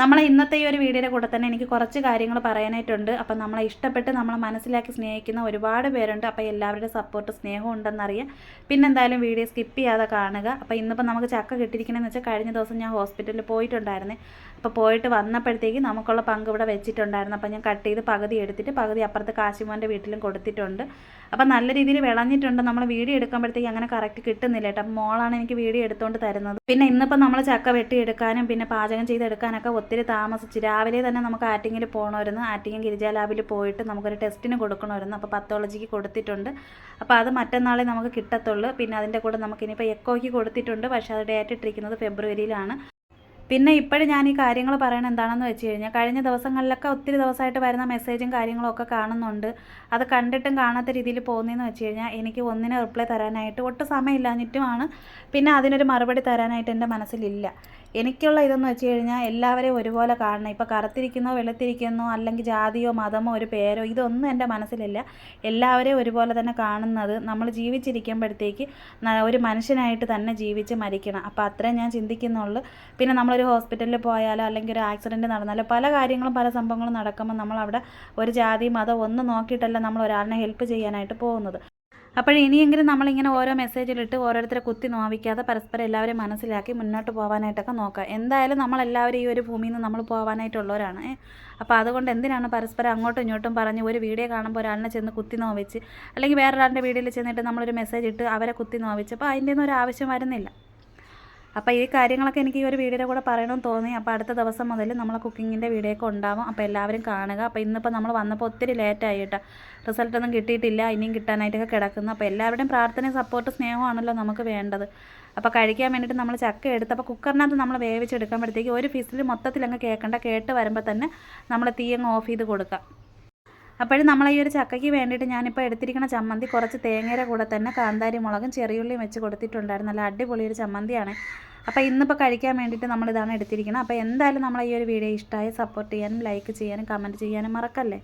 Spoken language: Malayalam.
നമ്മളെ ഇന്നത്തെ ഈ ഒരു വീഡിയോയുടെ കൂടെ തന്നെ എനിക്ക് കുറച്ച് കാര്യങ്ങൾ പറയാനായിട്ടുണ്ട്. അപ്പം നമ്മളെ ഇഷ്ടപ്പെട്ട് നമ്മളെ മനസ്സിലാക്കി സ്നേഹിക്കുന്ന ഒരുപാട് പേരുണ്ട്. അപ്പോൾ എല്ലാവരുടെ സപ്പോർട്ട് സ്നേഹം ഉണ്ടെന്നറിയാം. പിന്നെ എന്തായാലും വീഡിയോ സ്കിപ്പ് ചെയ്യാതെ കാണുക. അപ്പോൾ ഇന്നിപ്പോൾ നമുക്ക് ചക്ക കിട്ടിയിരിക്കണമെന്ന് വെച്ചാൽ കഴിഞ്ഞ ദിവസം ഞാൻ ഹോസ്പിറ്റലിൽ പോയിട്ടുണ്ടായിരുന്നേ. അപ്പോൾ പോയിട്ട് വന്നപ്പോഴത്തേക്ക് നമുക്കുള്ള പങ്ക് ഇവിടെ വെച്ചിട്ടുണ്ടായിരുന്നു. അപ്പോൾ ഞാൻ കട്ട് ചെയ്ത് പകുതി എടുത്തിട്ട് പകുതി അപ്പുറത്ത് കാശിമോൻ്റെ വീട്ടിലും കൊടുത്തിട്ടുണ്ട്. അപ്പോൾ നല്ല രീതിയിൽ വിളഞ്ഞിട്ടുണ്ട്. നമ്മൾ വീഡിയോ എടുക്കുമ്പോഴത്തേക്ക് അങ്ങനെ കറക്റ്റ് കിട്ടുന്നില്ല കേട്ടോ. അപ്പോൾ മോളാണ് എനിക്ക് വീഡിയോ എടുത്തുകൊണ്ട് തരുന്നത്. പിന്നെ ഇന്നിപ്പോൾ നമ്മൾ ചക്ക വെട്ടിയെടുക്കാനും പിന്നെ പാചകം ചെയ്തെടുക്കാനൊക്കെ ഒത്തിരി താമസിച്ച് രാവിലെ തന്നെ നമുക്ക് ആറ്റിങ്ങിൽ പോകണമായിരുന്നു. ആറ്റിങ്ങൽ ഗിരിജ ലാബിൽ പോയിട്ട് നമുക്കൊരു ടെസ്റ്റിന് കൊടുക്കണമായിരുന്നു. അപ്പോൾ പത്തോളജിക്ക് കൊടുത്തിട്ടുണ്ട്. അപ്പോൾ അത് മറ്റന്നാളെ നമുക്ക് കിട്ടത്തുള്ളൂ. പിന്നെ അതിൻ്റെ കൂടെ നമുക്കിനിപ്പോൾ എക്കോയ്ക്ക് കൊടുത്തിട്ടുണ്ട്. പക്ഷേ അത് ഡേറ്റ് ഇട്ടിരിക്കുന്നത് ഫെബ്രുവരിയിലാണ്. പിന്നെ ഇപ്പോഴും ഞാൻ ഈ കാര്യങ്ങൾ പറയണത് എന്താണെന്ന് വെച്ച് കഴിഞ്ഞാൽ കഴിഞ്ഞ ദിവസങ്ങളിലൊക്കെ ഒത്തിരി ദിവസമായിട്ട് വരുന്ന മെസ്സേജും കാര്യങ്ങളും ഒക്കെ കാണുന്നുണ്ട്. അത് കണ്ടിട്ടും കാണാത്ത രീതിയിൽ പോകുന്നതെന്ന് വെച്ച് കഴിഞ്ഞാൽ എനിക്ക് ഒന്നിനെ റിപ്ലൈ തരാനായിട്ട് ഒട്ടും സമയമില്ലാഞ്ഞിട്ടുമാണ്. പിന്നെ അതിനൊരു മറുപടി തരാനായിട്ട് എൻ്റെ മനസ്സിലില്ല. എനിക്കുള്ള ഇതെന്ന് വെച്ച് കഴിഞ്ഞാൽ എല്ലാവരെയും ഒരുപോലെ കാണണം. ഇപ്പോൾ കറുത്തിരിക്കുന്നോ വെളുത്തിരിക്കുന്നോ അല്ലെങ്കിൽ ജാതിയോ മതമോ ഒരു പേരോ ഇതൊന്നും എൻ്റെ മനസ്സിലില്ല. എല്ലാവരെയും ഒരുപോലെ തന്നെ കാണുന്നത് നമ്മൾ ജീവിച്ചിരിക്കുമ്പോഴത്തേക്ക് ഒരു മനുഷ്യനായിട്ട് തന്നെ ജീവിച്ച് മരിക്കണം. അപ്പോൾ അത്രയും ഞാൻ ചിന്തിക്കുന്നുള്ളൂ. പിന്നെ നമ്മളൊരു ഹോസ്പിറ്റലിൽ പോയാലോ അല്ലെങ്കിൽ ഒരു ആക്സിഡൻറ്റ് നടന്നാലോ പല കാര്യങ്ങളും പല സംഭവങ്ങളും നടക്കുമ്പോൾ നമ്മളവിടെ ഒരു ജാതി മതം ഒന്നും നോക്കിയിട്ടല്ല നമ്മൾ ഒരാളിനെ ഹെൽപ്പ് ചെയ്യാനായിട്ട് പോകുന്നത്. അപ്പോൾ ഇനിയെങ്കിലും നമ്മളിങ്ങനെ ഓരോ മെസ്സേജിലിട്ട് ഓരോരുത്തരെ കുത്തി നോവിക്കാതെ പരസ്പരം എല്ലാവരെയും മനസ്സിലാക്കി മുന്നോട്ട് പോകാനായിട്ടൊക്കെ നോക്കുക. എന്തായാലും നമ്മളെല്ലാവരും ഈ ഒരു ഭൂമിയിൽ നിന്ന് നമ്മൾ പോകാനായിട്ടുള്ളവരാണ്. അപ്പോൾ അതുകൊണ്ട് എന്തിനാണ് പരസ്പരം അങ്ങോട്ടും ഇങ്ങോട്ടും പറഞ്ഞ് ഒരു വീഡിയോ കാണുമ്പോൾ ഒരാളിനെ ചെന്ന് കുത്തി നോവിച്ച് അല്ലെങ്കിൽ വേറൊരാളുടെ വീഡിയോയിൽ ചെന്നിട്ട് നമ്മളൊരു മെസ്സേജ് ഇട്ട് അവരെ കുത്തി നോവിച്ച് അപ്പോൾ അതിൻ്റെ ഒന്നും ഒരു ആവശ്യം വരുന്നില്ല. അപ്പോൾ ഈ കാര്യങ്ങളൊക്കെ എനിക്ക് ഈ ഒരു വീഡിയോയുടെ കൂടെ പറയണമെന്ന് തോന്നി. അപ്പോൾ അടുത്ത ദിവസം മുതൽ നമ്മളെ കുക്കിങ്ങിൻ്റെ വീഡിയോ ഒക്കെ ഉണ്ടാവും. അപ്പോൾ എല്ലാവരും കാണുക. അപ്പോൾ ഇന്നിപ്പോൾ നമ്മൾ വന്നപ്പോൾ ഒത്തിരി ലേറ്റായിട്ടാണ്. റിസൾട്ടൊന്നും കിട്ടിയിട്ടില്ല. ഇനിയും കിട്ടാനായിട്ടൊക്കെ കിടക്കുന്നു. അപ്പോൾ എല്ലാവരുടെയും പ്രാർത്ഥനയും സപ്പോർട്ട് സ്നേഹമാണല്ലോ നമുക്ക് വേണ്ടത്. അപ്പോൾ കഴിക്കാൻ വേണ്ടിയിട്ട് നമ്മൾ ചക്ക എടുത്ത് അപ്പോൾ കുക്കറിനകത്ത് നമ്മൾ വേവിച്ചെടുക്കുമ്പോഴത്തേക്ക് ഒരു ഫിസിൽ മൊത്തത്തിലങ്ങ് കേൾക്കണ്ട. കേട്ട് വരുമ്പോൾ തന്നെ നമ്മൾ തീ അങ്ങ് ഓഫ് ചെയ്ത് കൊടുക്കുക. അപ്പോഴും നമ്മൾ ഈ ഒരു ചക്കയ്ക്ക് വേണ്ടിയിട്ട് ഞാനിപ്പോൾ എടുത്തിരിക്കുന്ന ചമ്മന്തി കുറച്ച് തേങ്ങയുടെ കൂടെ തന്നെ കാന്താരി മുളകും ചെറിയുള്ളിയും വെച്ച് കൊടുത്തിട്ടുണ്ടായിരുന്നു. നല്ല അടിപൊളി ഒരു ചമ്മന്തിയാണ്. അപ്പോൾ ഇന്നിപ്പോൾ കഴിക്കാൻ വേണ്ടിയിട്ട് നമ്മളിതാണ് എടുത്തിരിക്കുന്നത്. അപ്പോൾ എന്തായാലും നമ്മളെ ഈ ഒരു വീഡിയോ ഇഷ്ടമായി സപ്പോർട്ട് ചെയ്യാനും ലൈക്ക് ചെയ്യാനും കമൻറ്റ് ചെയ്യാനും മറക്കല്ലേ.